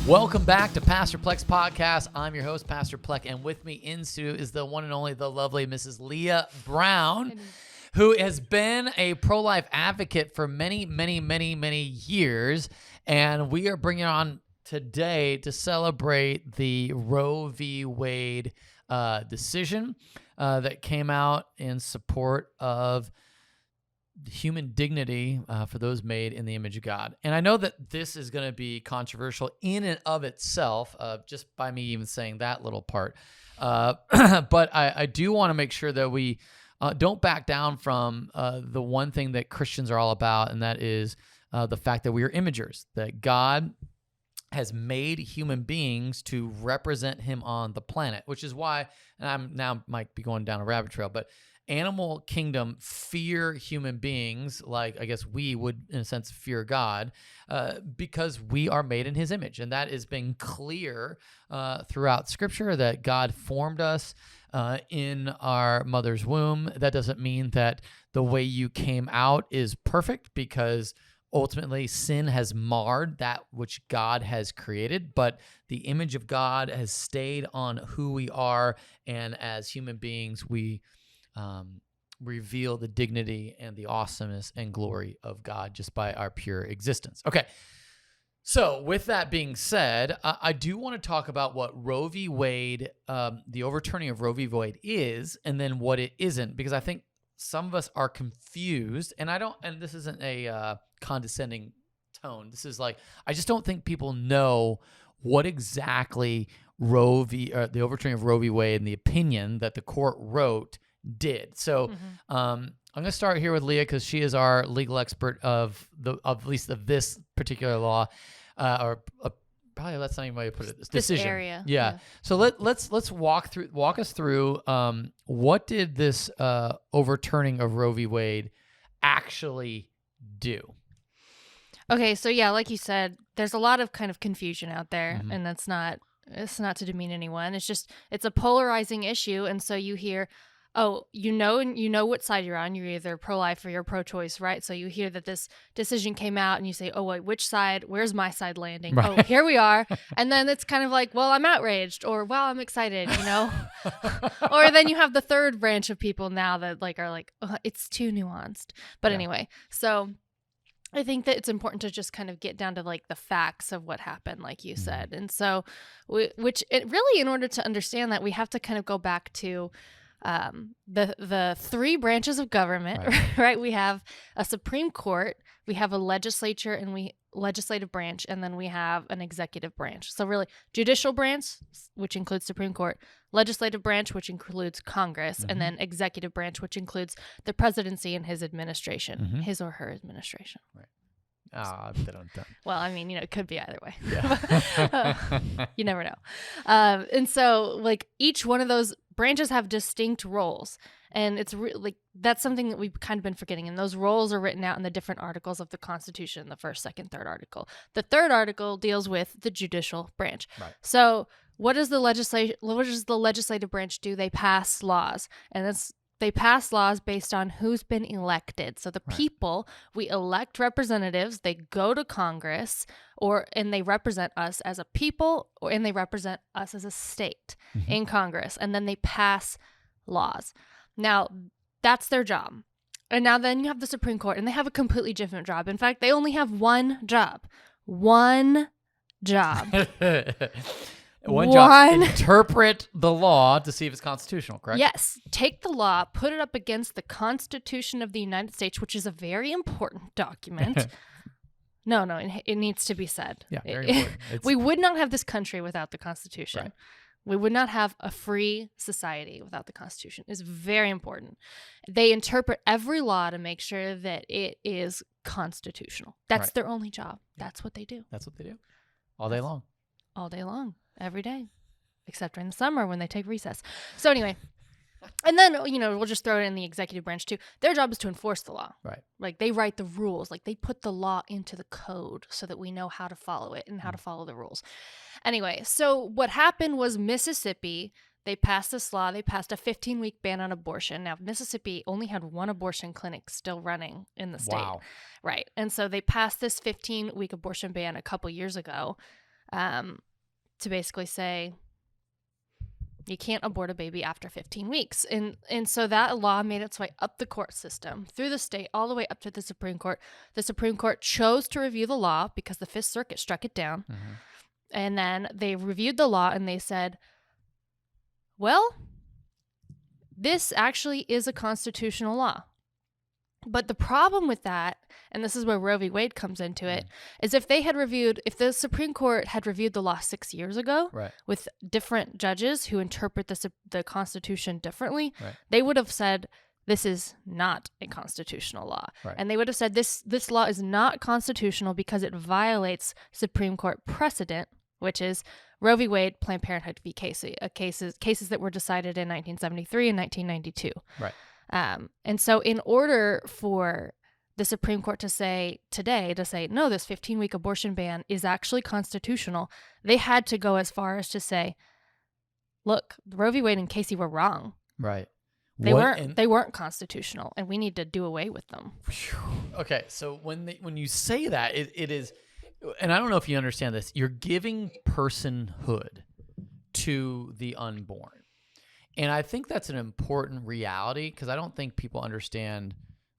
Welcome back to Pastor Plek's podcast. I'm your host, Pastor Plek, and with me in studio is the one and only, the lovely Mrs. Leah Brown, who has been a pro-life advocate for many, many, many, many years. And we are bringing on today to celebrate the Roe v. Wade decision that came out in support of human dignity for those made in the image of God. And I know that this is going to be controversial in and of itself, just by me even saying that little part. But I do want to make sure that we don't back down from the one thing that Christians are all about, and that is the fact that we are imagers, that God has made human beings to represent him on the planet, which is why, and I'm now might be going down a rabbit trail, but animal kingdom fear human beings like I guess we would, in a sense, fear God because we are made in his image. And that has been clear throughout Scripture that God formed us in our mother's womb. That doesn't mean that the way you came out is perfect, because ultimately sin has marred that which God has created, but the image of God has stayed on who we are, and as human beings we reveal the dignity and the awesomeness and glory of God just by our pure existence. Okay, so with that being said, I do want to talk about what Roe v. Wade, the overturning of Roe v. Wade is, and then what it isn't, because I think some of us are confused, and this isn't a condescending tone. This is like, I just don't think people know what exactly the overturning of Roe v. Wade and the opinion that the court wrote did. So I'm going to start here with Leah, because she is our legal expert of at least of this particular law, or probably that's not even the way to put it. This decision. Area. Yeah. So let's walk us through what did this overturning of Roe v. Wade actually do? Okay, so yeah, like you said, there's a lot of kind of confusion out there, and it's not to demean anyone. It's a polarizing issue, and so you hear, oh, you know what side you're on. You're either pro-life or you're pro-choice, right? So you hear that this decision came out, and you say, oh, wait, which side? Where's my side landing? Right. Oh, here we are. And then it's kind of like, well, I'm outraged, or well, I'm excited, Or then you have the third branch of people now that are like, oh, it's too nuanced. But anyway, so I think that it's important to just kind of get down to the facts of what happened, like you said. And so, in order to understand that, we have to kind of go back to the three branches of government, right? We have a Supreme Court, we have a legislature, and legislative branch, and then we have an executive branch. So really, judicial branch, which includes Supreme Court, legislative branch, which includes Congress, and then executive branch, which includes the presidency and his administration, his or her administration. Right. Well, I mean, it could be either way. Yeah. You never know. And so, each one of those branches have distinct roles. And it's that's something that we've kind of been forgetting. And those roles are written out in the different articles of the Constitution, the first, second, third article. The third article deals with the judicial branch. Right. So what does the legislative branch do? They pass laws. And they pass laws based on who's been elected. So the people, we elect representatives, they go to Congress, and they represent us as a people, and they represent us as a state in Congress. And then they pass laws. Now, that's their job. And now then you have the Supreme Court, and they have a completely different job. In fact, they only have one job. One job. One job. Interpret the law to see if it's constitutional, correct? Yes. Take the law, put it up against the Constitution of the United States, which is a very important document. No, it needs to be said. Yeah, very important. We would not have this country without the Constitution. Right. We would not have a free society without the Constitution. It's very important. They interpret every law to make sure that it is constitutional. That's their only job. That's what they do. That's what they do. All day long. All day long. Every day. Except during the summer when they take recess. So anyway, and then, we'll just throw it in the executive branch too. Their job is to enforce the law. Right. They write the rules. They put the law into the code so that we know how to follow it and how to follow the rules. Anyway, so what happened was Mississippi, they passed this law. They passed a 15-week ban on abortion. Now, Mississippi only had one abortion clinic still running in the state. Wow. Right. And so they passed this 15-week abortion ban a couple years ago. to basically say you can't abort a baby after 15 weeks. And so that law made its way up the court system, through the state, all the way up to the Supreme Court. The Supreme Court chose to review the law because the Fifth Circuit struck it down. Mm-hmm. And then they reviewed the law and they said, well, this actually is a constitutional law. But the problem with that, and this is where Roe v. Wade comes into it, is if the Supreme Court had reviewed the law 6 years ago with different judges who interpret the Constitution differently, they would have said, this is not a constitutional law. Right. And they would have said, this law is not constitutional because it violates Supreme Court precedent, which is Roe v. Wade, Planned Parenthood v. Casey, cases that were decided in 1973 and 1992. Right. And so in order for the Supreme Court to say, no, this 15-week abortion ban is actually constitutional, they had to go as far as to say, look, Roe v. Wade and Casey were wrong. Right. They weren't constitutional, and we need to do away with them. Okay, so when you say that, it is, and I don't know if you understand this, you're giving personhood to the unborn. And I think that's an important reality because I don't think people understand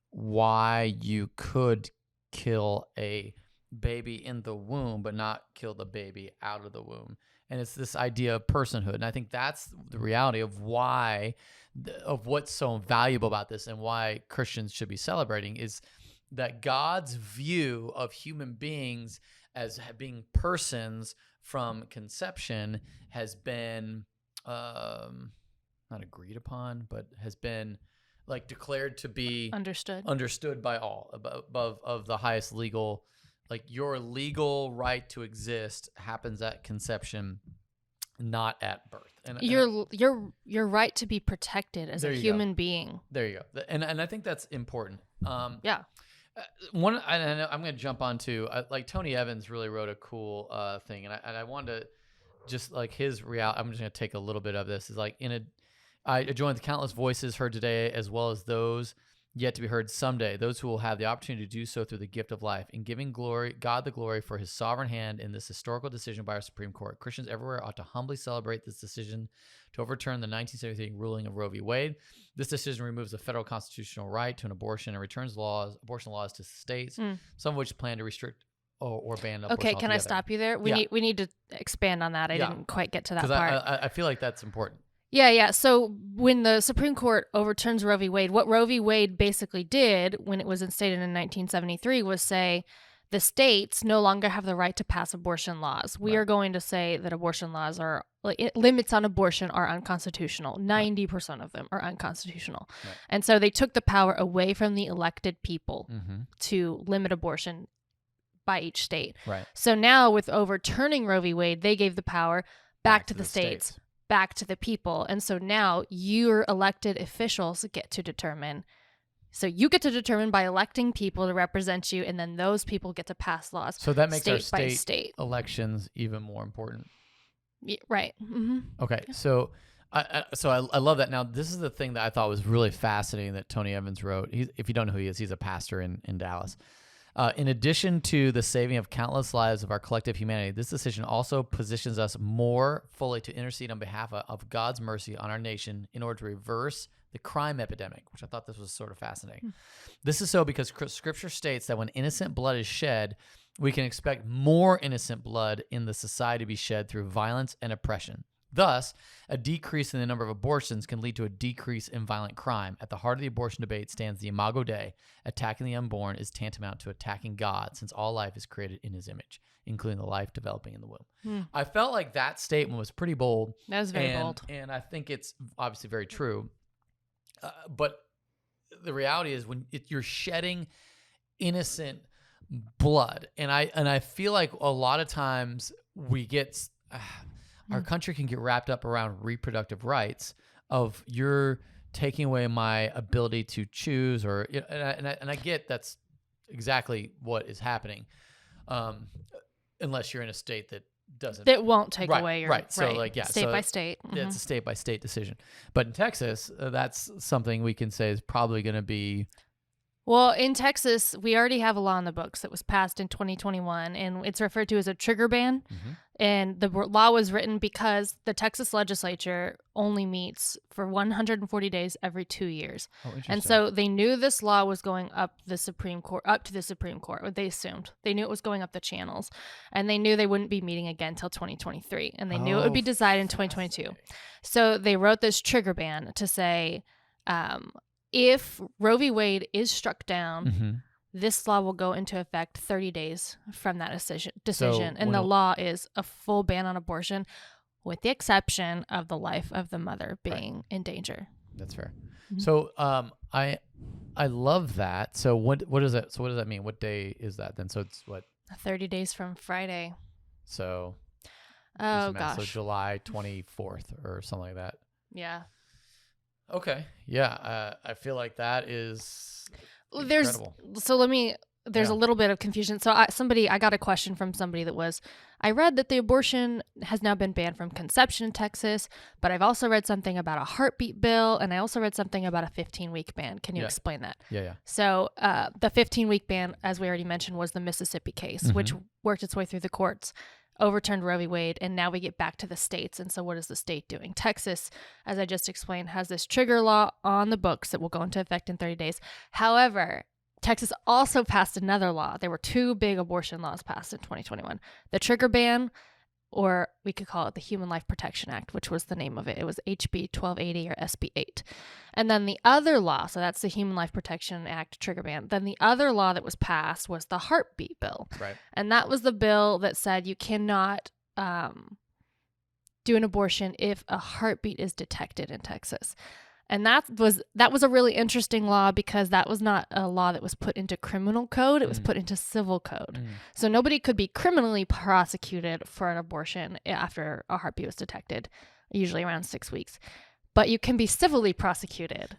why you could kill a baby in the womb but not kill the baby out of the womb. And it's this idea of personhood. And I think that's the reality of what's so valuable about this and why Christians should be celebrating is that God's view of human beings as being persons from conception has been not agreed upon, but has been like declared to be understood by all above of the highest legal, like your legal right to exist happens at conception, not at birth. And your right to be protected as a human being. There you go. And I think that's important. Yeah. I'm going to jump onto like Tony Evans really wrote a cool thing, and I wanted to just like his reality. I'm just going to take a little bit of this. Is like I join the countless voices heard today, as well as those yet to be heard someday, those who will have the opportunity to do so through the gift of life, in giving God the glory for his sovereign hand in this historical decision by our Supreme Court. Christians everywhere ought to humbly celebrate this decision to overturn the 1973 ruling of Roe v. Wade. This decision removes the federal constitutional right to an abortion and returns abortion laws to states, some of which plan to restrict or ban abortion altogether. Can I stop you there? We need to expand on that. I didn't quite get to that part. I feel like that's important. Yeah. So when the Supreme Court overturns Roe v. Wade, what Roe v. Wade basically did when it was instated in 1973 was say the states no longer have the right to pass abortion laws. We are going to say that abortion laws limits on abortion are unconstitutional. 90% of them are unconstitutional. Right. And so they took the power away from the elected people to limit abortion by each state. Right. So now with overturning Roe v. Wade, they gave the power back to the states. Back to the people. And so now your elected officials get to determine. So you get to determine by electing people to represent you, and then those people get to pass laws. So that makes our state elections even more important. Yeah, right. Mm-hmm. Okay. So I love that. Now, this is the thing that I thought was really fascinating that Tony Evans wrote. If you don't know who he is, he's a pastor in Dallas. In addition to the saving of countless lives of our collective humanity, this decision also positions us more fully to intercede on behalf of God's mercy on our nation in order to reverse the crime epidemic, which I thought this was sort of fascinating. This is so because Scripture states that when innocent blood is shed, we can expect more innocent blood in the society to be shed through violence and oppression. Thus, a decrease in the number of abortions can lead to a decrease in violent crime. At the heart of the abortion debate stands the Imago Dei. Attacking the unborn is tantamount to attacking God, since all life is created in his image, including the life developing in the womb. I felt like that statement was pretty bold. That was very bold. And I think it's obviously very true. But the reality is when you're shedding innocent blood, and I feel like a lot of times we get... our country can get wrapped up around reproductive rights of you're taking away my ability to choose, or and I get that's exactly what is happening, unless you're in a state that won't take away your right. So state by state. It's a state by state decision. But in Texas, that's something we can say is probably going to be Well, in Texas, we already have a law in the books that was passed in 2021, and it's referred to as a trigger ban. Mm-hmm. And the law was written because the Texas legislature only meets for 140 days every 2 years. Oh, interesting. And so they knew this law was going up to the Supreme Court, or they assumed. They knew it was going up the channels, and they knew they wouldn't be meeting again until 2023, and they knew it would be decided in 2022. So they wrote this trigger ban to say, if Roe v. Wade is struck down, Mm-hmm. this law will go into effect 30 days from that decision. So And the law is a full ban on abortion, with the exception of the life of the mother being in danger. That's fair. Mhm. So I love that. So what is that? So what does that mean? What day is that then? So it's what? 30 days from Friday. So Oh, so gosh. July 24th or something like that. Yeah. Okay. Yeah. I feel like that is There's incredible. There's a little bit of confusion. So I got a question from somebody that was, I read that the abortion has now been banned from conception in Texas, but I've also read something about a heartbeat bill, and I also read something about a 15-week ban. Can you explain that? Yeah. So the 15-week ban, as we already mentioned, was the Mississippi case, which worked its way through the courts, overturned Roe v. Wade, and now we get back to the states. And so what is the state doing? Texas, as I just explained, has this trigger law on the books that will go into effect in 30 days. However, Texas also passed another law. There were two big abortion laws passed in 2021. The trigger ban, or we could call it the Human Life Protection Act, which was the name of it. It was HB 1280 or SB 8. And then the other law, so that's the Human Life Protection Act trigger ban. Then the other law that was passed was the heartbeat bill. Right. And that was the bill that said you cannot do an abortion if a heartbeat is detected in Texas. And that was a really interesting law because that was not a law that was put into criminal code. It was put into civil code. So nobody could be criminally prosecuted for an abortion after a heartbeat was detected, usually around 6 weeks. But you can be civilly prosecuted.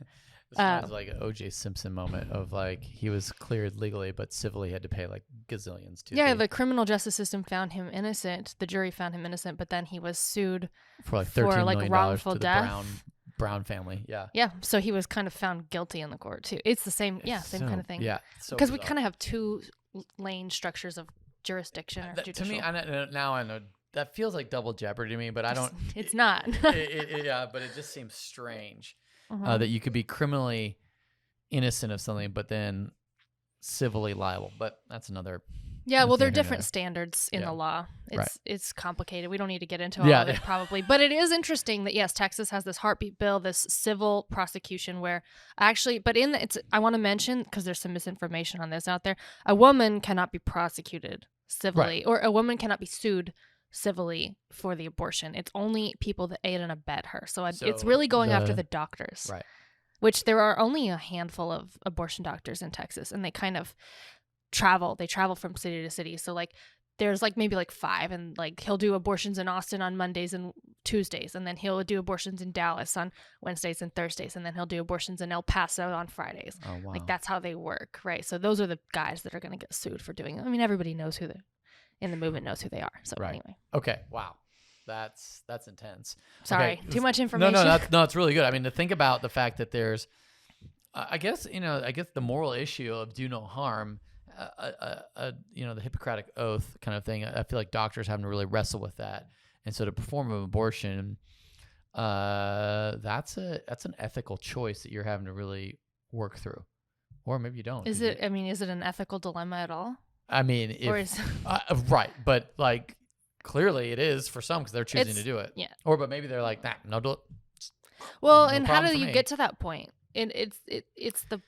This sounds like an O.J. Simpson moment of like he was cleared legally, but civilly had to pay like gazillions to. Yeah, the criminal justice system found him innocent. The jury found him innocent, but then he was sued for like $13 million wrongful to the death. Brown family. Yeah. Yeah. So he was kind of found guilty in the court too. It's the same. Yeah, same kind of thing. Yeah. Because we kind of have two lane structures of jurisdiction or judicial. To me, now I know that feels like double jeopardy to me, but I don't. It's not. Yeah, but it just seems strange that you could be criminally innocent of something, but then civilly liable. But that's another. Yeah, well, there are different standards in the law. It's complicated. We don't need to get into all of it probably. But it is interesting that, yes, Texas has this heartbeat bill, this civil prosecution where actually, but I want to mention, because there's some misinformation on this out there, a woman cannot be prosecuted civilly or a woman cannot be sued civilly for the abortion. It's only people that aid and abet her. So it's really going after the doctors. Right. Which there are only a handful of abortion doctors in Texas, and they kind of travel from city to city. So like there's like maybe like 5, and like he'll do abortions in Austin on Mondays and Tuesdays, and then he'll do abortions in Dallas on Wednesdays and Thursdays, and then he'll do abortions in El Paso on Fridays. Oh, wow. Like that's how they work, right? So those are the guys that are going to get sued for doing it. I mean, everybody knows in the movement knows who they are. So anyway. Okay. Wow. That's intense. Sorry, okay. Too much information. No, it's really good. I mean, to think about the fact that there's, I guess the moral issue of do no harm, the Hippocratic Oath kind of thing. I feel like doctors having to really wrestle with that, and so to perform an abortion, that's an ethical choice that you're having to really work through, or maybe you don't. Is it an ethical dilemma at all? I mean, right, but like. Clearly, it is for some because they're choosing to do it. Yeah. But maybe they're like, nah, no, do it. Well, and how do you get to that point? It's the.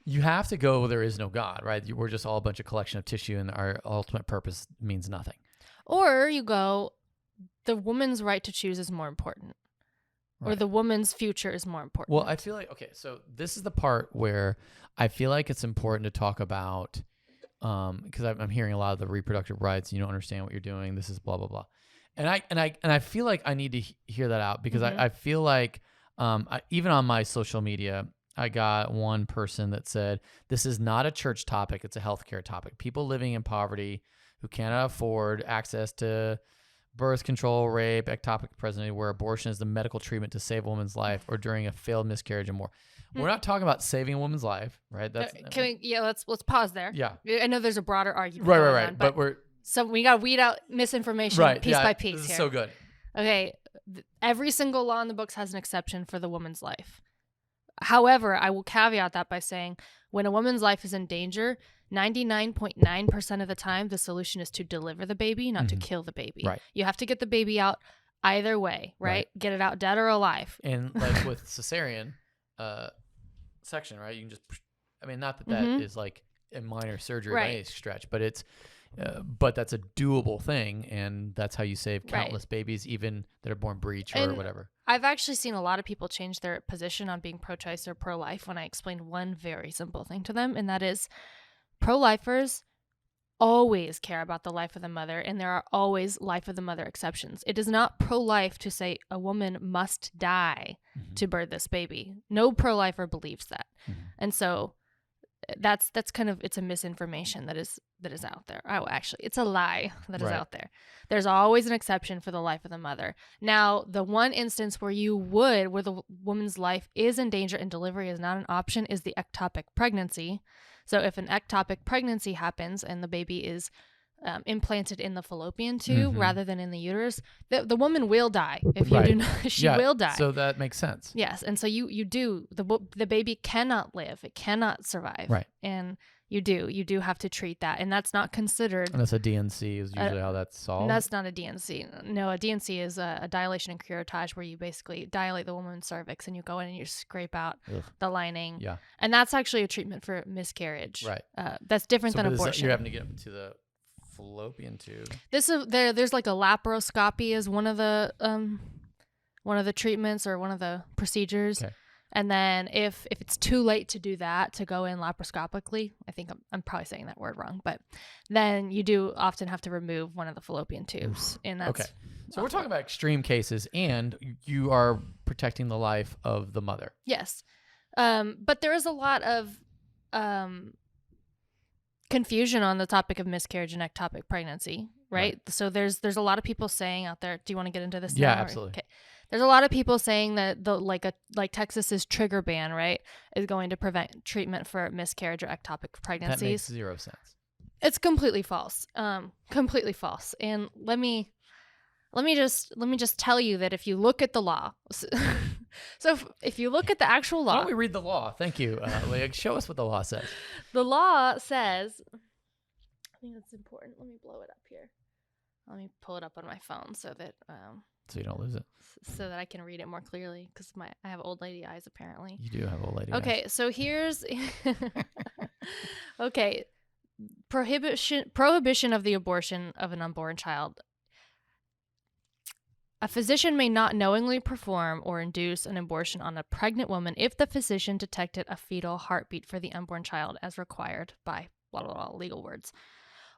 You have to go where there is no God, right? We're just all a bunch of collection of tissue, and our ultimate purpose means nothing. Or you go, the woman's right to choose is more important, or the woman's future is more important. Well, I feel like so this is the part where I feel like it's important to talk about. Because I'm hearing a lot of the reproductive rights. You don't understand what you're doing. This is blah blah blah, and I feel like I need to hear that out because I feel like even on my social media, I got one person that said this is not a church topic; it's a healthcare topic. People living in poverty who cannot afford access to birth control, rape, ectopic pregnancy, where abortion is the medical treatment to save a woman's life, or during a failed miscarriage and more. We're not talking about saving a woman's life, right? That's let's pause there. Yeah. I know there's a broader argument. Right. On, but we're so we got to weed out misinformation piece by piece this is here. so good. Okay, every single law in the books has an exception for the woman's life. However, I will caveat that by saying when a woman's life is in danger, 99.9% of the time, the solution is to deliver the baby, not to kill the baby. Right. You have to get the baby out either way, right? Get it out dead or alive. And like with cesarean section, right? You can just, not that is like a minor surgery by any stretch, but it's, but that's a doable thing, and that's how you save countless babies, even that are born breech or whatever. I've actually seen a lot of people change their position on being pro-choice or pro-life when I explain one very simple thing to them, and that is pro-lifers always care about the life of the mother, and there are always life of the mother exceptions. It is not pro-life to say a woman must die to birth this baby. No pro-lifer believes that. And so that's kind of, it's a misinformation that is out there. Oh, actually, it's a lie that is out there. There's always an exception for the life of the mother. Now, the one instance where where the woman's life is in danger and delivery is not an option is the ectopic pregnancy. So if an ectopic pregnancy happens and the baby is implanted in the fallopian tube rather than in the uterus, the woman will die. If you do not, she will die. So that makes sense. Yes, and so the baby cannot live. It cannot survive. Right. And you do have to treat that, and that's not considered. And that's a DNC is usually how that's solved. That's not a DNC. No, a DNC is a dilation and curettage, where you basically dilate the woman's cervix and you go in and you scrape out the lining. Yeah. And that's actually a treatment for miscarriage. Right. That's different than abortion. You're having to get into the fallopian tube. There's like a laparoscopy is one of the treatments or one of the procedures. Okay. And then if it's too late to do that, to go in laparoscopically, I think I'm probably saying that word wrong, but then you do often have to remove one of the fallopian tubes. And that's okay. So we're talking about extreme cases, and you are protecting the life of the mother. Yes. But there is a lot of confusion on the topic of miscarriage and ectopic pregnancy, right? So there's a lot of people saying out there, do you want to get into this now? Yeah, absolutely. Okay. There's a lot of people saying that like Texas's trigger ban, right, is going to prevent treatment for miscarriage or ectopic pregnancies. That makes zero sense. It's completely false. Completely false. And let me just tell you that if you look at the law, so if you look at the actual law. Why don't we read the law? Thank you, Leah. Show us what the law says. The law says, I think that's important. Let me blow it up here. Let me pull it up on my phone so that so you don't lose it. So that I can read it more clearly, because I have old lady eyes apparently. You do have old lady eyes. Okay, so here's okay. Prohibition of the abortion of an unborn child. A physician may not knowingly perform or induce an abortion on a pregnant woman if the physician detected a fetal heartbeat for the unborn child as required by blah, blah, blah, legal words,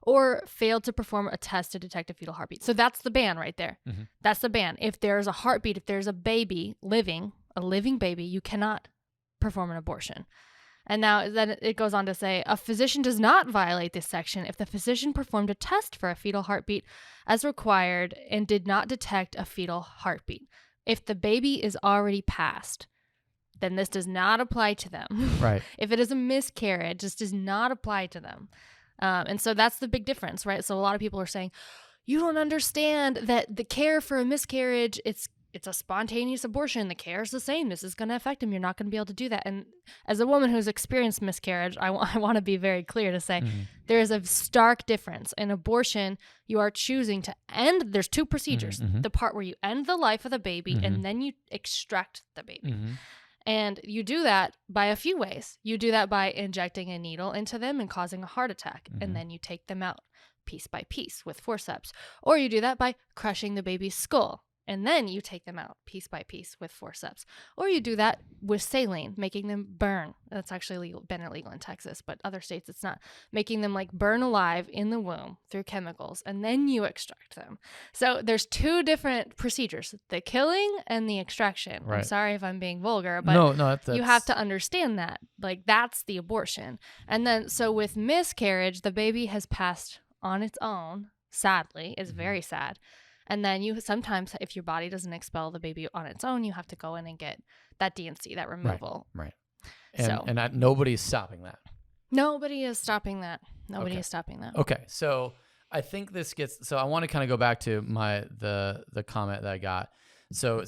or failed to perform a test to detect a fetal heartbeat. So that's the ban right there. That's the ban. If there's a heartbeat, if there's a baby a living baby, you cannot perform an abortion. And now then it goes on to say, a physician does not violate this section if the physician performed a test for a fetal heartbeat as required and did not detect a fetal heartbeat. If the baby is already passed, then this does not apply to them. Right. If it is a miscarriage, this does not apply to them. And so that's the big difference, right? So a lot of people are saying, you don't understand that the care for a miscarriage, it's a spontaneous abortion. The care is the same. This is going to affect him. You're not going to be able to do that. And as a woman who's experienced miscarriage, I want to be very clear to say there is a stark difference. In abortion, you are choosing to end. There's two procedures. The part where you end the life of the baby and then you extract the baby. And you do that by a few ways. You do that by injecting a needle into them and causing a heart attack. And then you take them out piece by piece with forceps. Or you do that by crushing the baby's skull. And then you take them out piece by piece with forceps. Or you do that with saline, making them burn. That's actually been illegal in Texas, but other states it's not. Making them like burn alive in the womb through chemicals, and then you extract them. So there's two different procedures, the killing and the extraction. Right. I'm sorry if I'm being vulgar, but no, you have to understand that. Like, that's the abortion. And then, so with miscarriage, the baby has passed on its own, sadly. It's very sad. And then you sometimes, if your body doesn't expel the baby on its own, you have to go in and get that DNC, that removal. Right. And nobody's stopping that. Nobody is stopping that. Nobody is stopping that. Okay, so I think this gets. So I want to kind of go back to the comment that I got. So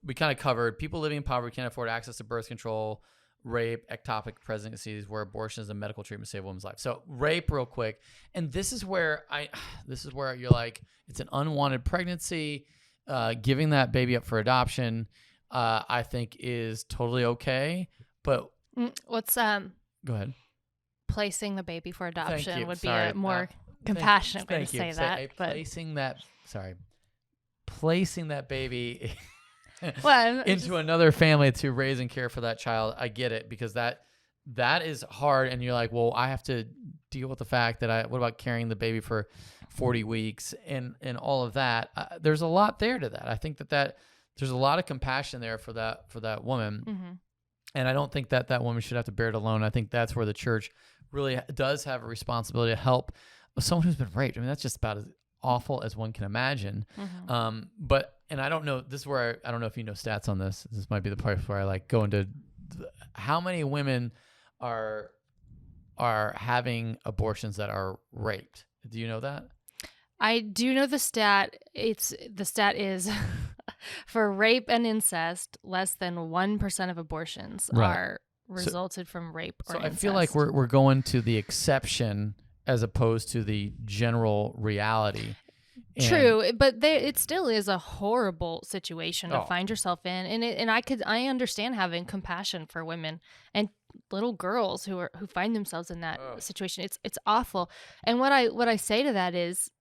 we kind of covered people living in poverty can't afford access to birth control, rape, ectopic pregnancies where abortion is a medical treatment to save a woman's life. So rape, real quick, and this is where you're like, it's an unwanted pregnancy. Giving that baby up for adoption, I think is totally okay. But what's go ahead. Placing the baby for adoption would be a more compassionate way to say that. Placing that baby well, into another family to raise and care for that child. I get it, because that is hard. And you're like, well, I have to deal with the fact that what about carrying the baby for 40 weeks and all of that. There's a lot there to that. I think that there's a lot of compassion there for that woman. Mm-hmm. And I don't think that woman should have to bear it alone. I think that's where the church really does have a responsibility to help someone who's been raped. I mean, that's just about as awful as one can imagine. Mm-hmm. And I don't know, this is where I don't know if you know stats on this. This might be the part where I like go into how many women are having abortions that are raped. Do you know that? I do know the stat. The stat is for rape and incest, less than 1% of abortions are resulted from rape or incest. I feel like we're going to the exception as opposed to the general reality. True, but it still is a horrible situation to find yourself in, and I understand having compassion for women and little girls who find themselves in that situation. It's awful, and what I say to that is,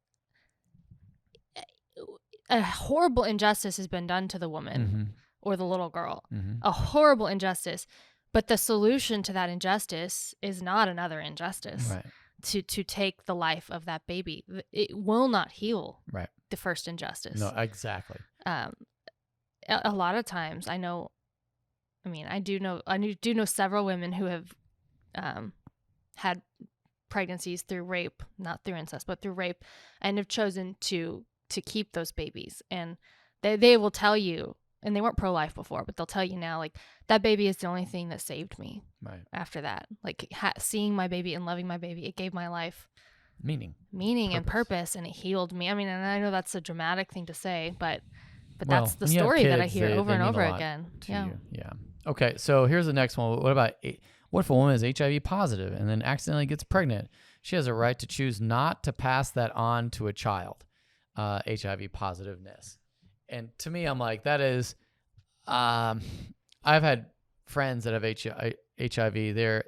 a horrible injustice has been done to the woman or the little girl. A horrible injustice, but the solution to that injustice is not another injustice. Right. To take the life of that baby. It will not heal the first injustice. No, exactly. A lot of times I do know several women who have had pregnancies through rape, not through incest, but through rape, and have chosen to keep those babies. And they will tell you, and they weren't pro-life before, but they'll tell you now, like, that baby is the only thing that saved me. Right. After that, like seeing my baby and loving my baby, it gave my life meaning and purpose, and it healed me. I mean, and I know that's a dramatic thing to say, but that's the story that I hear over and over again. Yeah. Yeah. Okay. So here's the next one. What if a woman is HIV positive and then accidentally gets pregnant? She has a right to choose not to pass that on to a child, HIV positiveness. And to me, I'm like, that is, I've had friends that have HIV.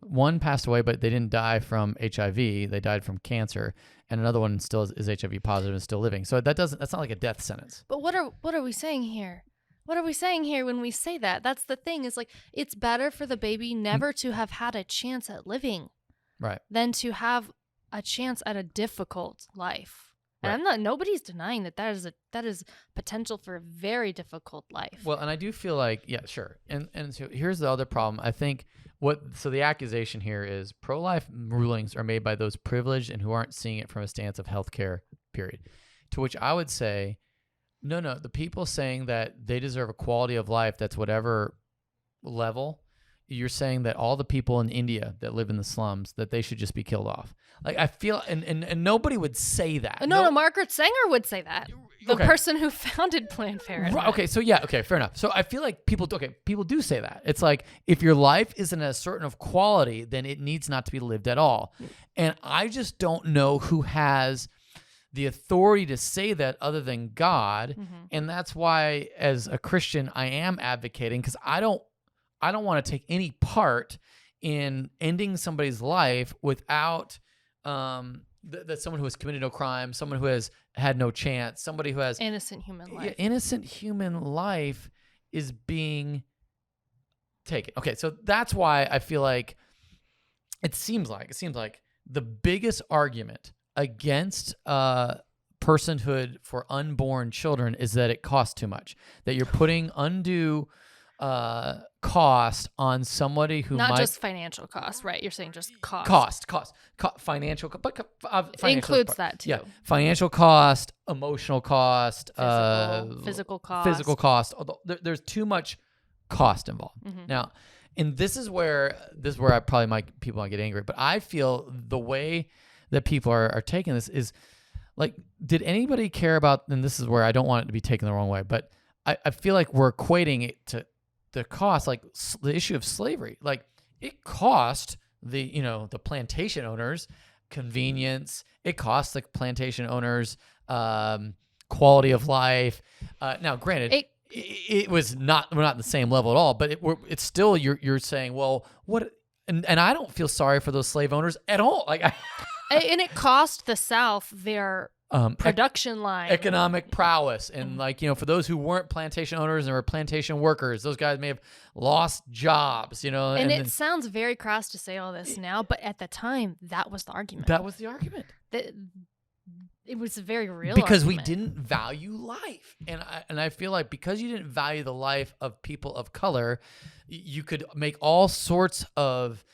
One passed away, but they didn't die from HIV. They died from cancer, and another one still is HIV positive and still living. So that's not like a death sentence. But what are we saying here? What are we saying here when we say that? That's the thing, is like, it's better for the baby never to have had a chance at living, right, than to have a chance at a difficult life. And nobody's denying that is potential for a very difficult life. Well, and I do feel like, yeah, sure. And so here's the other problem. I think so the accusation here is pro-life rulings are made by those privileged and who aren't seeing it from a stance of healthcare, period. To which I would say, no, the people saying that they deserve a quality of life that's whatever level, you're saying that all the people in India that live in the slums, that they should just be killed off. Like, I feel, and nobody would say that. No, Margaret Sanger would say that. The person who founded Planned Parenthood. Right, okay, so yeah, okay, fair enough. So I feel like people do say that. It's like, if your life isn't a certain of quality, then it needs not to be lived at all. And I just don't know who has the authority to say that other than God. And that's why, as a Christian, I am advocating, because I don't want to take any part in ending somebody's life without that someone who has committed no crime, someone who has had no chance, somebody who has innocent human life. Innocent human life is being taken. Okay, so that's why I feel like it seems like the biggest argument against personhood for unborn children is that it costs too much, that you're putting undue cost on somebody who not might just financial cost, right? You're saying just cost, financial, but it includes that too. Yeah, financial cost, emotional cost, physical cost. There's too much cost involved. Now, And this is where I probably people might get angry, but I feel the way that people are taking this is like, did anybody care about, and this is where I don't want it to be taken the wrong way, but I feel like we're equating it to the cost, like the issue of slavery. Like, it cost the plantation owners convenience. It cost the plantation owners quality of life. Now, granted, it was not, we're not on the same level at all, but it's still, you're saying, well, what, and I don't feel sorry for those slave owners at all. Like, and it cost the South their production line, economic prowess, and for those who weren't plantation owners and were plantation workers, those guys may have lost jobs, And it sounds very crass to say all this now, but at the time, that was the argument. That was the argument. It was a very real because argument. we didn't value life, and I feel like because you didn't value the life of people of color, you could make all sorts of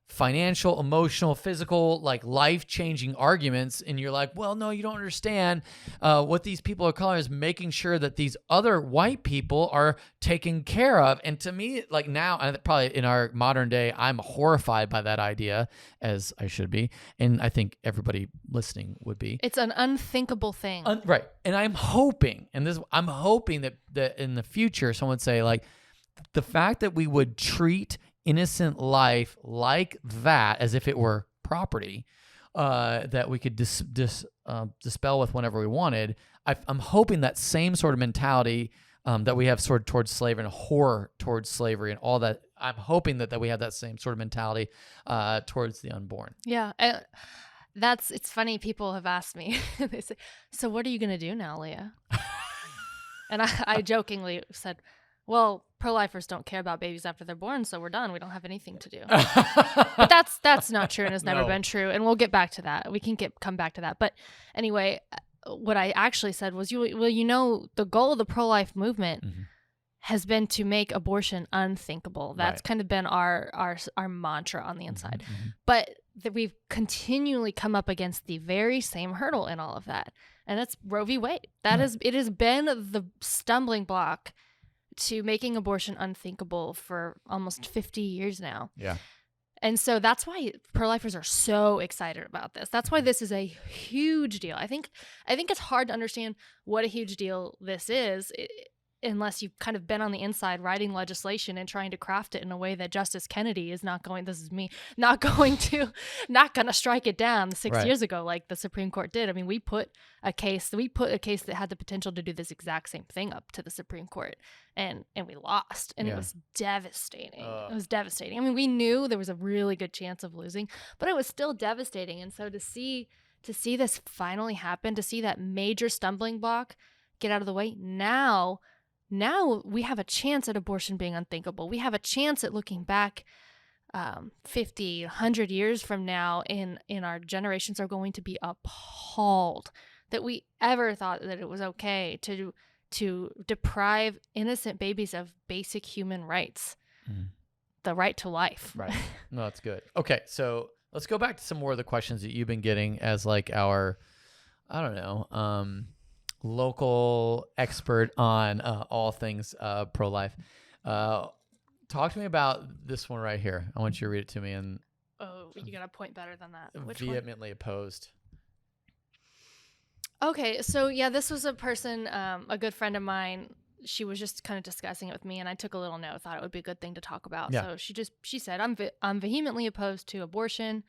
financial, emotional, physical, like life-changing arguments, and you're like, well, no, you don't understand. What these people of color is making sure that these other white people are taken care of. And to me, like now, and probably in our modern day, I'm horrified by that idea, as I should be, and I think everybody listening would be. It's an unthinkable thing, right? And I'm hoping, that in the future, someone would say, like, the fact that we would treat innocent life like that, as if it were property, that we could dispel with whenever we wanted. I'm hoping that same sort of mentality that we have sort of towards slavery and horror towards slavery and all that. I'm hoping that we have that same sort of mentality towards the unborn. Yeah. It's funny. People have asked me, they say, so what are you going to do now, Leah? And I jokingly said, well, pro-lifers don't care about babies after they're born, so we're done. We don't have anything to do. But that's not true and has never been true. And we'll get back to that. We can come back to that. But anyway, what I actually said was, the goal of the pro-life movement has been to make abortion unthinkable. That's kind of been our mantra on the inside. But we've continually come up against the very same hurdle in all of that. And that's Roe v. Wade. It has been the stumbling block to making abortion unthinkable for almost 50 years now. Yeah. And so that's why pro-lifers are so excited about this. That's why this is a huge deal. I think it's hard to understand what a huge deal this is unless you've kind of been on the inside writing legislation and trying to craft it in a way that Justice Kennedy is not going to strike it down 6 years ago like the Supreme Court did. I mean, we put a case that had the potential to do this exact same thing up to the Supreme Court, and we lost, and it was devastating. It was devastating. I mean, we knew there was a really good chance of losing, but it was still devastating. And so to see this finally happen, to see that major stumbling block get out of the way, now we have a chance at abortion being unthinkable. We have a chance at looking back 50, 100 years from now, and our generations are going to be appalled that we ever thought that it was okay to deprive innocent babies of basic human rights, the right to life. Right. No, that's good. Okay, so let's go back to some more of the questions that you've been getting as like our, I don't know, local expert on all things pro-life. Talk to me about this one right here. I want you to read it to me. And you got a point better than that. Which vehemently opposed. Okay, so yeah, this was a person, a good friend of mine. She was just kind of discussing it with me, and I took a little note. Thought it would be a good thing to talk about. Yeah. So she said, I'm vehemently opposed to abortion.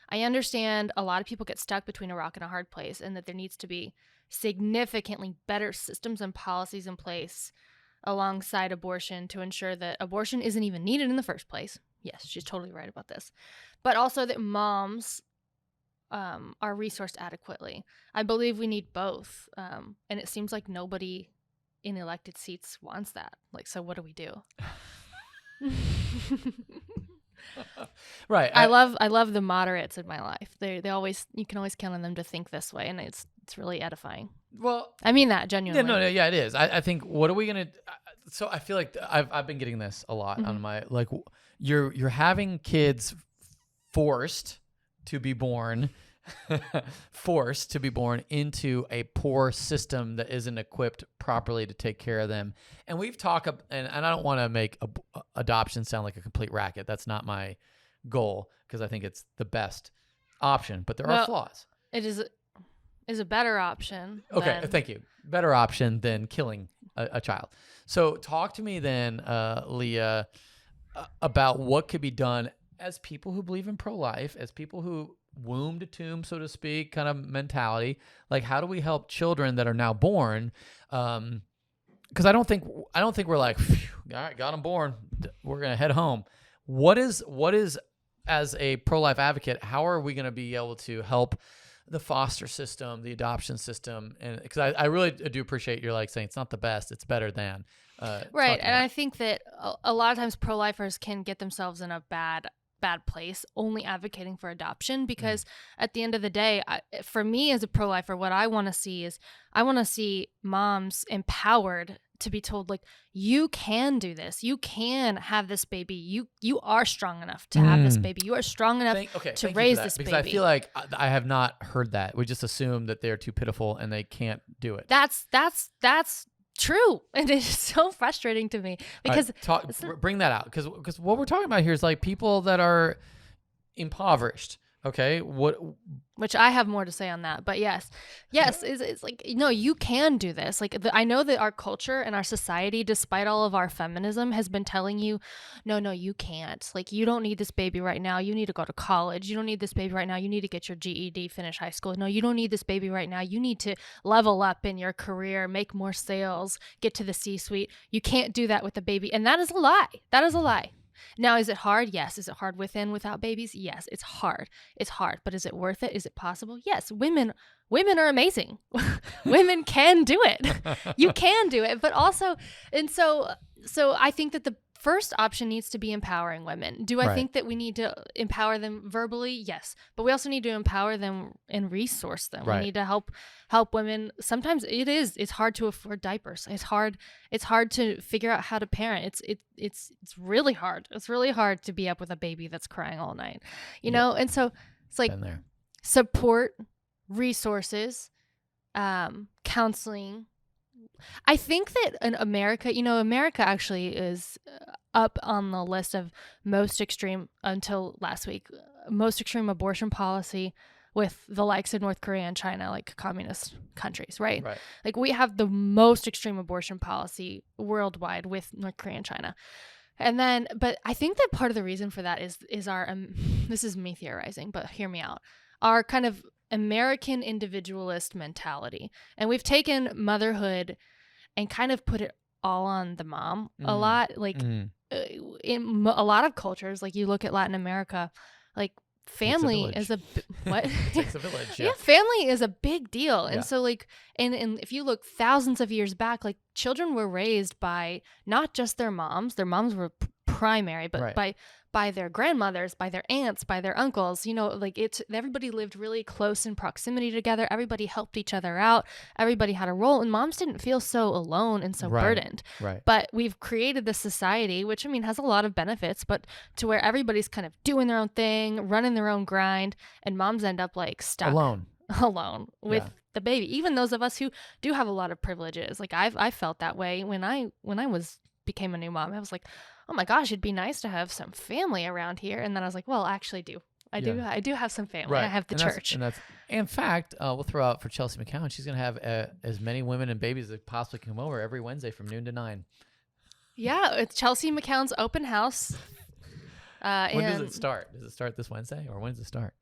I understand a lot of people get stuck between a rock and a hard place, and that there needs to be significantly better systems and policies in place alongside abortion to ensure that abortion isn't even needed in the first place. Yes, she's totally right about this. But also that moms are resourced adequately. I believe we need both. And it seems like nobody in elected seats wants that. Like, so what do we do? Right. I love the moderates in my life. You can always count on them to think this way, and it's really edifying. Well, I mean that genuinely. Yeah, it is. I think, what are we gonna? So I feel like I've been getting this a lot on my, like, you're having kids forced to be born forced to be born into a poor system that isn't equipped properly to take care of them. And we've talked, and I don't want to make adoption sound like a complete racket. That's not my goal, because I think it's the best option, but there are flaws. It is a better option. Okay, thank you. Better option than killing a child. So talk to me then, Leah, about what could be done as people who believe in pro-life, as people who womb to tomb, so to speak, kind of mentality. Like, how do we help children that are now born? Because I don't think we're like, all right, got them born, we're gonna head home. What is as a pro-life advocate, how are we gonna be able to help the foster system, the adoption system? And because I really do appreciate you're like saying it's not the best, it's better than. Right, and I think that a lot of times pro-lifers can get themselves in a bad place only advocating for adoption, because at the end of the day, for me as a pro-lifer, what I want to see is I want to see moms empowered to be told, like, you can do this, you can have this baby, you are strong enough to have this baby, you are strong enough to raise this baby. Because I feel like I have not heard that. We just assume that they're too pitiful and they can't do it. That's true, and it's so frustrating to me because bring that out, because what we're talking about here is like people that are impoverished. Okay, which I have more to say on that, but yes, it's like, no, you can do this. Like, I know that our culture and our society, despite all of our feminism, has been telling you, no, you can't. Like, you don't need this baby right now. You need to go to college. You don't need this baby right now. You need to get your GED, finish high school. No, you don't need this baby right now. You need to level up in your career, make more sales, get to the C-suite. You can't do that with a baby, and that is a lie. That is a lie. Now, is it hard? Yes. Is it hard with and without babies? Yes, it's hard. It's hard, but is it worth it? Is it possible? Yes. Women are amazing. Women can do it. You can do it, but also, and so I think that the first option needs to be empowering women. Do I think that we need to empower them verbally? Yes, but we also need to empower them and resource them. We need to help women. Sometimes it's hard to afford diapers. It's hard to figure out how to parent. It's really hard. It's really hard to be up with a baby that's crying all night, you know? And so it's like support, resources, counseling. I think that in America, America actually is up on the list of most extreme, until last week, most extreme abortion policy with the likes of North Korea and China, like communist countries, right? Like, we have the most extreme abortion policy worldwide with North Korea and China. And then, but I think that part of the reason for that is our, this is me theorizing, but hear me out, our kind of American individualist mentality. And we've taken motherhood and kind of put it all on the mom a lot. Like, in a lot of cultures, like you look at Latin America, like family is a what? It takes a village. Yeah, family is a big deal. And so like, and if you look thousands of years back, like children were raised by not just their moms were primary, but by their grandmothers, by their aunts, by their uncles, like everybody lived really close in proximity together. Everybody helped each other out. Everybody had a role, and moms didn't feel so alone and so burdened. But we've created this society, which has a lot of benefits, but to where everybody's kind of doing their own thing, running their own grind, and moms end up like stuck alone with the baby. Even those of us who do have a lot of privileges, like I felt that way when I became a new mom. I was like, oh my gosh, it'd be nice to have some family around here. And then I was like, well, I actually do. I do have some family. I have the church. In fact, we'll throw out for Chelsea McCown, she's going to have as many women and babies as possibly come over every Wednesday from noon to 9. Yeah, it's Chelsea McCown's open house. When does it start? Does it start this Wednesday, or when does it start?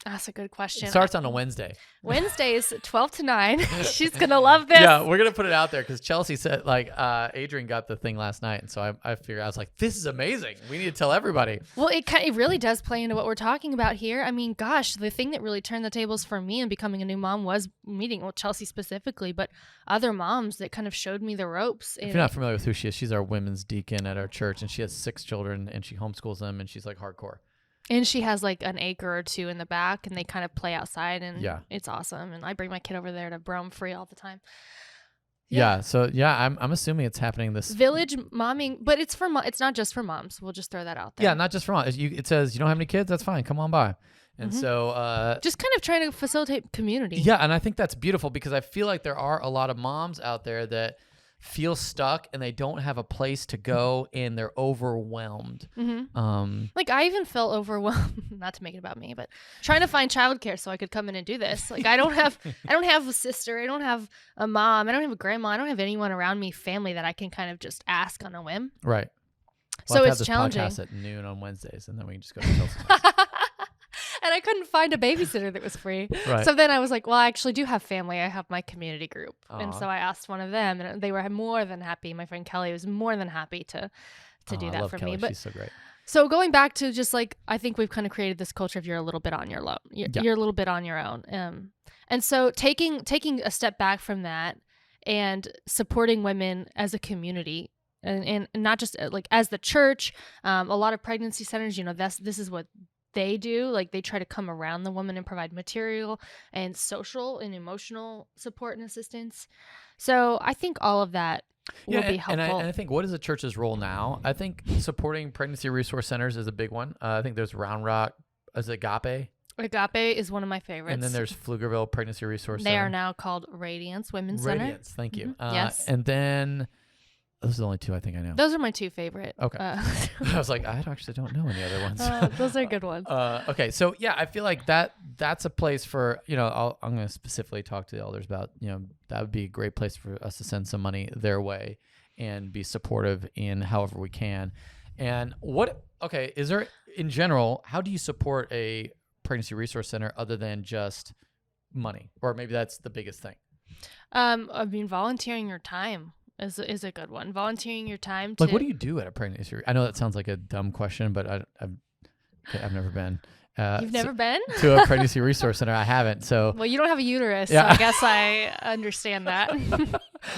That's a good question. It starts on a Wednesday. Wednesdays, 12 to 9. She's going to love this. Yeah, we're going to put it out there because Chelsea said, like, Adrian got the thing last night. And so I figured, I was like, this is amazing. We need to tell everybody. Well, it really does play into what we're talking about here. I mean, gosh, the thing that really turned the tables for me in becoming a new mom was meeting, Chelsea specifically, but other moms that kind of showed me the ropes. If you're not familiar with who she is, she's our women's deacon at our church, and she has 6 children, and she homeschools them, and she's like hardcore. And she has like an acre or 2 in the back, and they kind of play outside, and it's awesome. And I bring my kid over there to roam free all the time. Yeah. So I'm assuming it's happening this village momming, but it's not just for moms. We'll just throw that out there. Yeah, not just for moms. It says you don't have any kids, that's fine. Come on by. And so just kind of trying to facilitate community. Yeah, and I think that's beautiful because I feel like there are a lot of moms out there that feel stuck and they don't have a place to go and they're overwhelmed. Like I even felt overwhelmed, not to make it about me, but trying to find childcare so I could come in and do this. Like I don't have a sister, I don't have a mom, I don't have a grandma, I don't have anyone around me, family that I can kind of just ask on a whim. Right. So I've it's this challenging. Podcast at noon on Wednesdays, and then we can just go to Chelsea's house. And I couldn't find a babysitter that was free. Right. So then I was like, well, I actually do have family. I have my community group. And Aw. so I asked one of them, and they were more than happy. My friend Kelly was more than happy to do I that love for Kelly. me. But She's so great. so going back to just like, I think we've kind of created this culture of you're a little bit on your own. You're a little bit on your own. And so taking a step back from that and supporting women as a community and not just like as the church, a lot of pregnancy centers, this is what they do. Like they try to come around the woman and provide material and social and emotional support and assistance. So I think all of that will be helpful. And I think what is the church's role now? I think supporting pregnancy resource centers is a big one. I think there's Round Rock, is it Agape? Agape is one of my favorites. And then there's Pflugerville Pregnancy Resource Center. They are now called Radiance Women's Center. Radiance, thank you. Yes. And then those are the only two I think I know. Those are my two favorite. Okay. I was like, I actually don't know any other ones. Those are good ones. Okay, so yeah, I feel like that's a place for, I'm going to specifically talk to the elders about, that would be a great place for us to send some money their way and be supportive in however we can. And is there, in general, how do you support a pregnancy resource center other than just money? Or maybe that's the biggest thing. I mean, volunteering your time is a good one. Volunteering your time to... Like, what do you do at a pregnancy? I know that sounds like a dumb question, but I've never been. You've never been? To a pregnancy resource center. I haven't. So well, you don't have a uterus, yeah. So I guess I understand that.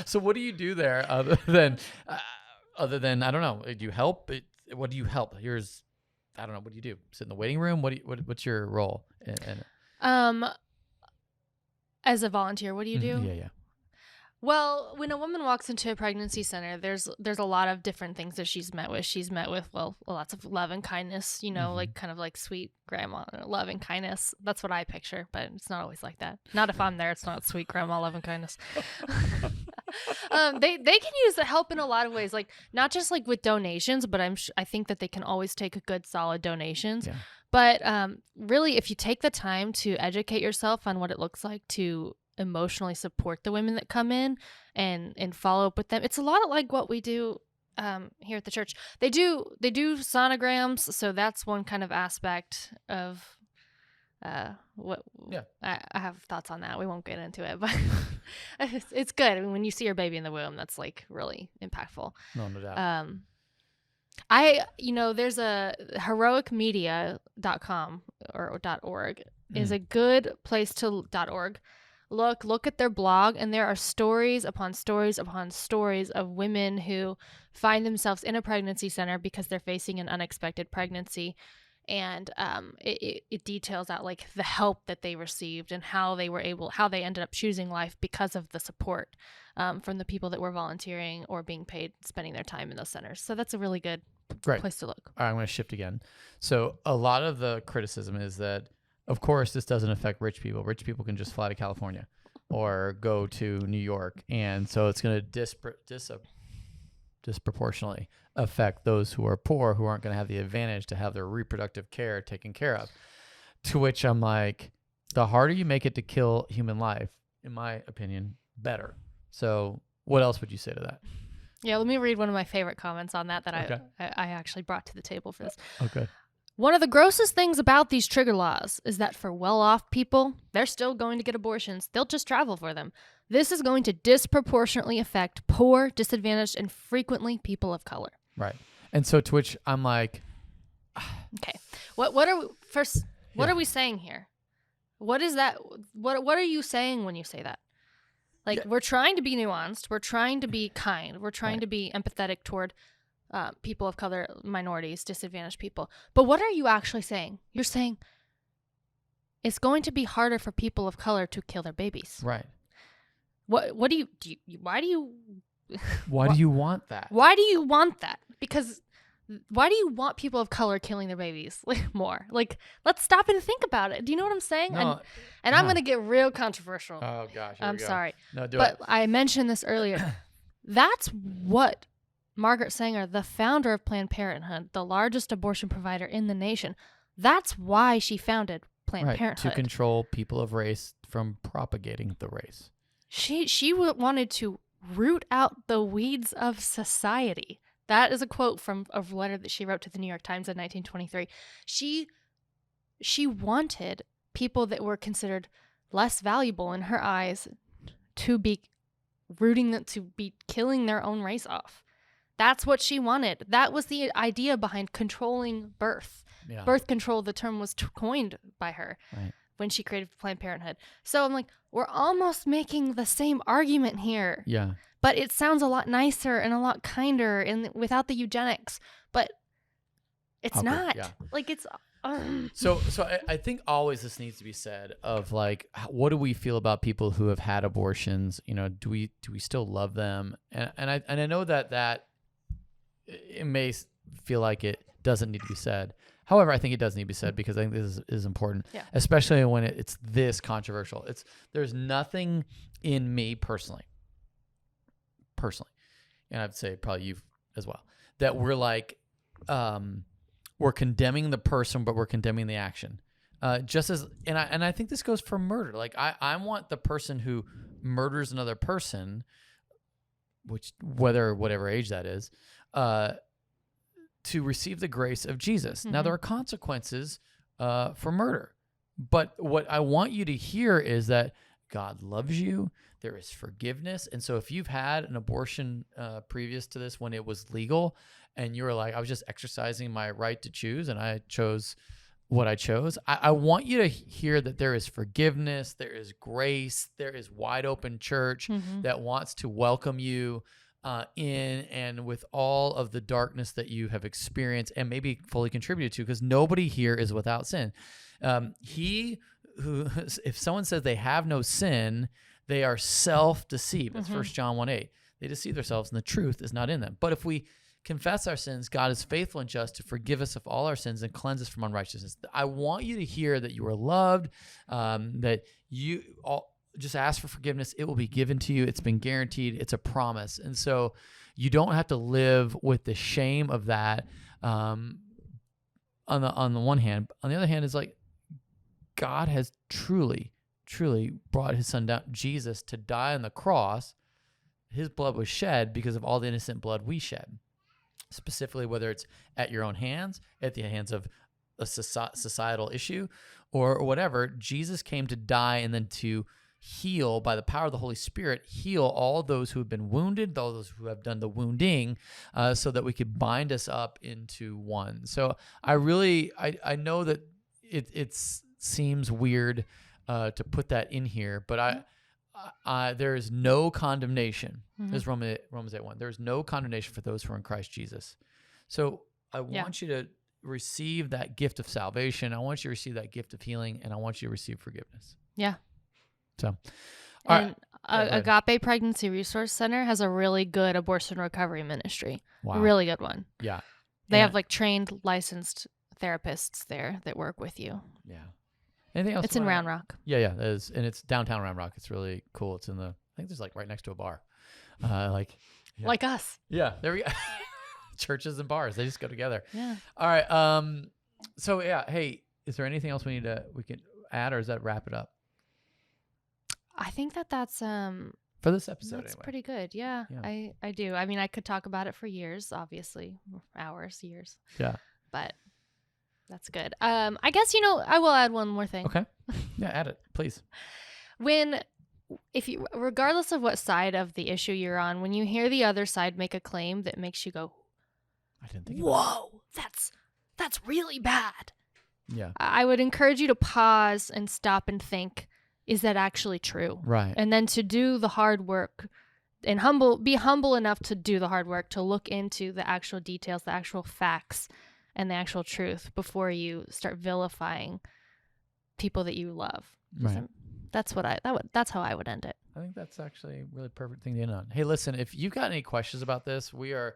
So what do you do there other than I don't know? Do you help? What do you help? I don't know. What do you do? Sit in the waiting room? What's your role? As a volunteer, what do you do? Yeah. Well, when a woman walks into a pregnancy center, there's a lot of different things that she's met with. She's met with, lots of love and kindness, like kind of like sweet grandma love and kindness. That's what I picture, but it's not always like that. Not if I'm there, it's not sweet grandma love and kindness. They can use the help in a lot of ways, like not just like with donations, but I think that they can always take good solid donations. Yeah. But really, if you take the time to educate yourself on what it looks like to emotionally support the women that come in and follow up with them, it's a lot of like what we do here at the church. They do sonograms, so that's one kind of aspect of what. Yeah, I have thoughts on that. We won't get into it, but it's good. I mean, when you see your baby in the womb, that's like really impactful. No doubt. There's a heroicmedia.com or .org is a good place to .org. Look at their blog, and there are stories upon stories upon stories of women who find themselves in a pregnancy center because they're facing an unexpected pregnancy. And it details out like the help that they received and how they ended up choosing life because of the support from the people that were volunteering or being paid, spending their time in those centers. So that's a really good place to look. All right, I'm going to shift again. So a lot of the criticism is that, of course, this doesn't affect rich people. Rich people can just fly to California or go to New York. And so it's going to disproportionately affect those who are poor, who aren't going to have the advantage to have their reproductive care taken care of. To which I'm like, the harder you make it to kill human life, in my opinion, better. So what else would you say to that? Yeah, let me read one of my favorite comments on that I actually brought to the table for this. Okay. One of the grossest things about these trigger laws is that for well-off people, they're still going to get abortions. They'll just travel for them. This is going to disproportionately affect poor, disadvantaged, and frequently people of color. Right. And so to which I'm like... Okay. What are we saying here? What is that? What are you saying when you say that? Like, we're trying to be nuanced. We're trying to be kind. We're trying to be empathetic toward people of color, minorities, disadvantaged people. But what are you actually saying? You're saying it's going to be harder for people of color to kill their babies. Right. What do you why do you want that? Why do you want that? Because why do you want people of color killing their babies more? Like, let's stop and think about it. Do you know what I'm saying? No, and I'm going to get real controversial. Oh, gosh. I'm sorry. No, do but it. I mentioned this earlier. That's what Margaret Sanger, the founder of Planned Parenthood, the largest abortion provider in the nation, that's why she founded Planned Parenthood. To control people of race from propagating the race. She wanted to root out the weeds of society. That is a quote from a letter that she wrote to the New York Times in 1923. She wanted people that were considered less valuable in her eyes to be to be killing their own race off. That's what she wanted. That was the idea behind controlling birth. Yeah. Birth control, the term was coined by her when she created Planned Parenthood. So I'm like, we're almost making the same argument here. Yeah. But it sounds a lot nicer and a lot kinder and without the eugenics. But it's not. Yeah. Like it's... So I think always this needs to be said of like, what do we feel about people who have had abortions? You know, do we still love them? And I know that it may feel like it doesn't need to be said. However, I think it does need to be said because I think this is important, especially when it's this controversial. There's nothing in me personally, and I'd say probably you as well, that we're like, we're condemning the person, but we're condemning the action. Just as, and I think this goes for murder. Like I want the person who murders another person, whatever age that is, to receive the grace of Jesus. Mm-hmm. Now there are consequences for murder, but what I want you to hear is that God loves you. There is forgiveness. And so if you've had an abortion previous to this when it was legal and you were like, I was just exercising my right to choose and I chose what I chose, I want you to hear that there is forgiveness, there is grace, there is wide open church that wants to welcome you in and with all of the darkness that you have experienced and maybe fully contributed to, because nobody here is without sin. If someone says they have no sin, they are self-deceived. That's 1 John 1:8. They deceive themselves and the truth is not in them. But if we confess our sins, God is faithful and just to forgive us of all our sins and cleanse us from unrighteousness. I want you to hear that you are loved, that you all just ask for forgiveness. It will be given to you. It's been guaranteed. It's a promise. And so you don't have to live with the shame of that on the one hand. On the other hand, it's like God has truly brought his son down, Jesus, to die on the cross. His blood was shed because of all the innocent blood we shed. Specifically, whether it's at your own hands, at the hands of a societal issue, or whatever, Jesus came to die and then to heal by the power of the Holy Spirit, heal all those who have been wounded, all those who have done the wounding, so that we could bind us up into one. So I know that it seems weird to put that in here, but there is no condemnation. This is Romans 8:1. There is no condemnation for those who are in Christ Jesus. So I want you to receive that gift of salvation. I want you to receive that gift of healing, and I want you to receive forgiveness. Yeah. So, and Agape Pregnancy Resource Center has a really good abortion recovery ministry. Wow. A really good one. Yeah. They have like trained, licensed therapists there that work with you. Yeah. Anything else? It's in Round Rock. Yeah, it is, and it's downtown Round Rock. It's really cool. It's in I think there's like right next to a bar, like us. Yeah, there we go. Churches and bars, they just go together. Yeah. All right. So yeah, hey, is there anything else we can add, or does that wrap it up? I think that's for this episode. That's pretty good. Yeah, I do. I mean, I could talk about it for years, obviously, hours, years. Yeah. But that's good. I guess, I will add one more thing. Okay. Yeah, add it, please. Regardless of what side of the issue you're on, when you hear the other side make a claim that makes you go, I didn't think whoa, that's really bad. Yeah. I would encourage you to pause and stop and think, is that actually true? Right. And then to do the hard work and be humble enough to do the hard work, to look into the actual details, the actual facts, and the actual truth before you start vilifying people that you love. Right. That's how I would end it. I think that's actually a really perfect thing to end on. Hey, listen, if you've got any questions about this, we are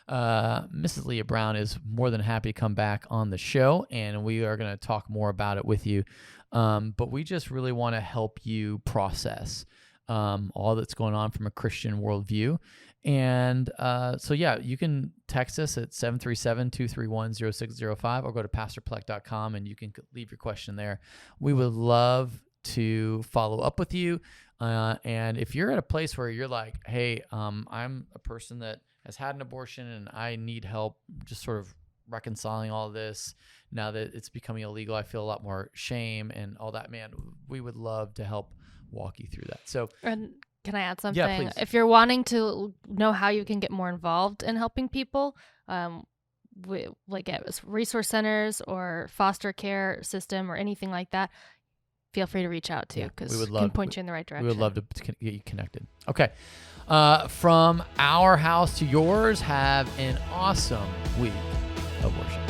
Mrs. Leah Brown is more than happy to come back on the show, and we are going to talk more about it with you. But we just really want to help you process all that's going on from a Christian worldview. And so, yeah, you can text us at 737-231-0605 or go to pastorplek.com and you can leave your question there. We would love to follow up with you. And if you're at a place where you're like, hey, I'm a person that has had an abortion and I need help just sort of reconciling all this now that it's becoming illegal, I feel a lot more shame and all that, man, we would love to help walk you through that. So, and can I add something? Yeah, please. If you're wanting to know how you can get more involved in helping people, like at resource centers or foster care system or anything like that, feel free to reach out to, because we can point you in the right direction. We would love to get you connected. Okay. From our house to yours, have an awesome week of worship.